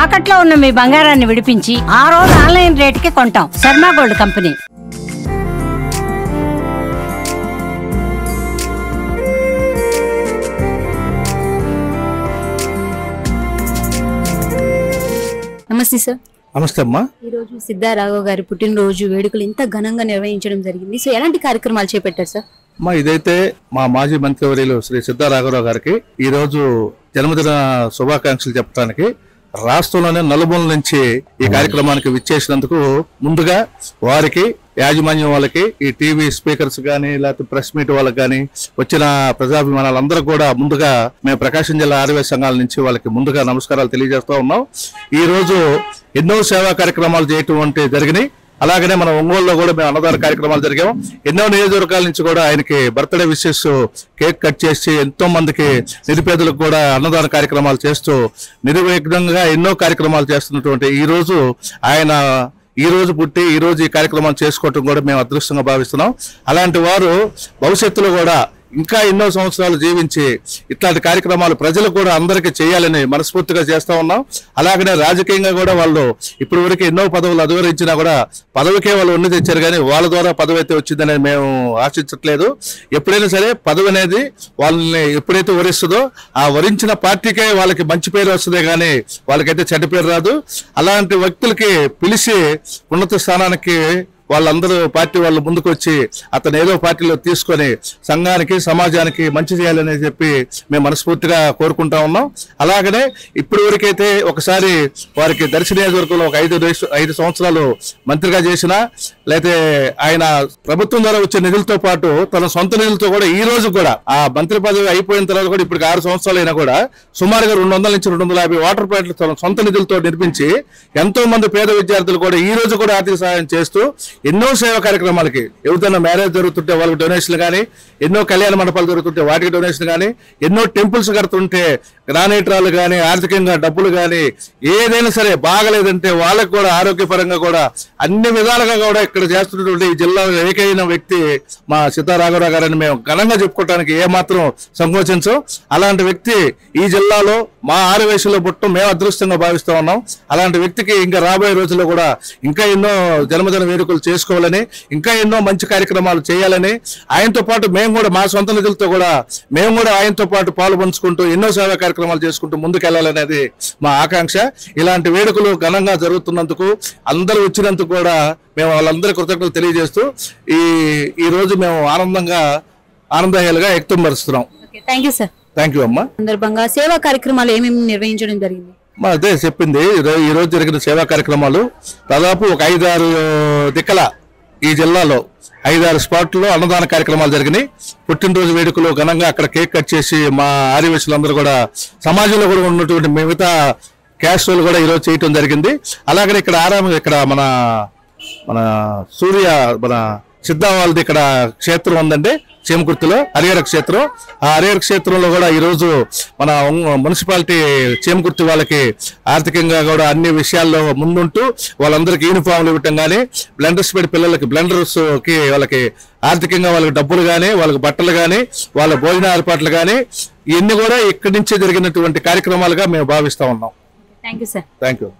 తాకట్లో ఉన్న మీ బంగారాన్ని విడిపించి ఆ రోజు ఆన్లైన్ రేటుకి కొంటాం. Sharma gold company. నమస్తే సార్. నమస్తే అమ్మా. ఈ రోజు సిద్ధారాఘవ గారి పుట్టినరోజు వేడుకలు ఇంత ఘనంగా నిర్వహించడం జరిగింది. సో ఎలాంటి కార్యక్రమాలు చేపట్టారు సార్? అమ్మా, ఇదైతే మా మాజీ మంత్రివర్యులు శ్రీ సిద్ధారాఘవరావు గారికి ఈ రోజు జన్మదిన శుభాకాంక్షలు చెప్పడానికి రాష్ట్రంలోనే నలుమూల నుంచి ఈ కార్యక్రమానికి విచ్చేసినందుకు ముందుగా వారికి, యాజమాన్యం వాళ్ళకి, ఈ టీవీ స్పీకర్స్ గానీ లేకపోతే ప్రెస్ మీట్ వాళ్ళకి గానీ వచ్చిన ప్రజాభిమానాలందరూ కూడా ముందుగా మేము ప్రకాశం జిల్లా ఆర్వే సంఘాల నుంచి వాళ్ళకి ముందుగా నమస్కారాలు తెలియజేస్తూ ఉన్నాం. ఈ రోజు ఎన్నో సేవా కార్యక్రమాలు చేయటం జరిగినాయి. అలాగనే మన ఒంగోలులో కూడా మేము అన్నదాన కార్యక్రమాలు జరిగాం. ఎన్నో నియోజకవర్గాల నుంచి కూడా ఆయనకి బర్త్డే విషెస్ కేక్ కట్ చేసి ఎంతో మందికి నిరుపేదలకు కూడా అన్నదాన కార్యక్రమాలు చేస్తూ నిర్విఘ్నంగా ఎన్నో కార్యక్రమాలు చేస్తున్నటువంటి ఈ రోజు ఆయన ఈ రోజు పుట్టి ఈ రోజు ఈ కార్యక్రమాలు చేసుకోవటం కూడా మేము అదృష్టంగా భావిస్తున్నాం. అలాంటి వారు భవిష్యత్తులో కూడా ఇంకా ఎన్నో సంవత్సరాలు జీవించి ఇట్లాంటి కార్యక్రమాలు ప్రజలు కూడా అందరికీ చేయాలని మనస్ఫూర్తిగా చేస్తా ఉన్నాం. అలాగనే రాజకీయంగా కూడా వాళ్ళు ఇప్పటి వరకు ఎన్నో పదవులు అధివరించినా కూడా పదవికే వాళ్ళు ఉన్నది తెచ్చారు, కానీ వాళ్ళ ద్వారా పదవి అయితే వచ్చిందనేది మేము ఆశించట్లేదు. ఎప్పుడైనా సరే పదవి అనేది వాళ్ళని ఎప్పుడైతే వరిస్తుందో ఆ వరించిన పార్టీకే వాళ్ళకి మంచి పేరు వస్తుందే కానీ వాళ్ళకైతే చెడ్డ పేరు రాదు. అలాంటి వ్యక్తులకి పిలిచి ఉన్నత స్థానానికి వాళ్ళందరూ పార్టీ వాళ్ళు ముందుకు వచ్చి అతను ఏదో పార్టీలో తీసుకొని సంఘానికి, సమాజానికి మంచి చేయాలని చెప్పి మేము మనస్ఫూర్తిగా కోరుకుంటా ఉన్నాం. అలాగనే ఇప్పటి వరకైతే ఒకసారి వారికి దర్శి నియోజకవర్గంలో ఒక 5 సంవత్సరాలు మంత్రిగా చేసినా, లేకపోతే ఆయన ప్రభుత్వం ద్వారా వచ్చే నిధులతో పాటు తన సొంత నిధులతో కూడా ఈ రోజు కూడా ఆ మంత్రి పదవి అయిపోయిన తర్వాత కూడా ఇప్పటికి 6 సంవత్సరాలు అయినా కూడా సుమారుగా 200 నుంచి 250 వాటర్ ప్లాంట్లు తన సొంత నిధులతో నిర్మించి ఎంతో మంది పేద విద్యార్థులు కూడా ఈ రోజు కూడా ఆర్థిక సహాయం చేస్తూ ఎన్నో సేవా కార్యక్రమాలకి, ఎవరిదైనా మ్యారేజ్ జరుగుతుంటే వాళ్ళకి డొనేషన్లు కానీ, ఎన్నో కళ్యాణ మండపాలు జరుగుతుంటే వాటికి డొనేషన్ కానీ, ఎన్నో టెంపుల్స్ కడుతుంటే గ్రానైట్ రాళ్ళు కానీ, ఆర్థికంగా డబ్బులు కానీ, ఏదైనా సరే బాగలేదంటే వాళ్ళకి కూడా ఆరోగ్యపరంగా కూడా అన్ని విధాలుగా కూడా ఇక్కడ చేస్తున్నటువంటి ఈ జిల్లాలో ఏకైన వ్యక్తి మా సిద్ధారాఘవరావు గారని మేము ఘనంగా చెప్పుకోవడానికి ఏమాత్రం సంకోచించం. అలాంటి వ్యక్తి ఈ జిల్లాలో మా ఆరువేశంలో పుట్టడం మేము అదృష్టంగా భావిస్తూ ఉన్నాం. అలాంటి వ్యక్తికి ఇంకా రాబోయే రోజుల్లో కూడా ఇంకా ఎన్నో జన్మదిన వేడుకలు చేసుకోవాలని, ఇంకా ఎన్నో మంచి కార్యక్రమాలు చేయాలని, ఆయనతో పాటు మేము కూడా మా సొంత నిధులతో కూడా మేము కూడా ఆయనతో పాటు పాలు పంచుకుంటూ ఎన్నో సేవా కార్యక్రమాలు చేసుకుంటూ ముందుకెళ్లాలనేది మా ఆకాంక్ష. ఇలాంటి వేడుకలు ఘనంగా జరుగుతున్నందుకు, అందరూ వచ్చినందుకు కూడా మేము వాళ్ళందరి కృతజ్ఞతలు తెలియజేస్తూ ఈ రోజు మేము ఆనందహేలుగా వ్యక్తంపరుస్తున్నాం. థ్యాంక్ యూ అమ్మా. సందర్భంగా సేవా కార్యక్రమాలు ఏమేమి నిర్వహించడం జరిగింది? అదే చెప్పింది. ఈ రోజు జరిగిన సేవా కార్యక్రమాలు దాదాపు ఒక 5-6 దిక్కల ఈ జిల్లాలో 5-6 స్పాట్లో అన్నదాన కార్యక్రమాలు జరిగినాయి. పుట్టినరోజు వేడుకలు ఘనంగా అక్కడ కేక్ కట్ చేసి మా ఆర్యవేశులందరూ కూడా సమాజంలో కూడా ఉన్నటువంటి మిగతా క్యాస్ట్ వాళ్ళు కూడా ఈరోజు చేయటం జరిగింది. అలాగనే ఇక్కడ మన సిద్ధా వాళ్ళది ఇక్కడ క్షేత్రం ఉందండి, చేమకుర్తిలో హరిహర క్షేత్రం. ఆ హరిహర క్షేత్రంలో కూడా ఈరోజు మన మున్సిపాలిటీ చేమకుర్తి వాళ్ళకి ఆర్థికంగా కూడా అన్ని విషయాల్లో ముందుంటూ వాళ్ళందరికీ యూనిఫామ్లు ఇవ్వటం కానీ, బ్లెండర్స్ పెట్టి పిల్లలకి బ్లెండర్స్కి వాళ్ళకి ఆర్థికంగా వాళ్ళకి డబ్బులు కానీ, వాళ్ళకి బట్టలు కానీ, వాళ్ళ భోజన ఏర్పాట్లు కానీ ఇవన్నీ కూడా ఇక్కడి నుంచే జరిగినటువంటి కార్యక్రమాలుగా మేము భావిస్తా ఉన్నాం. Thank you sir. Thank you.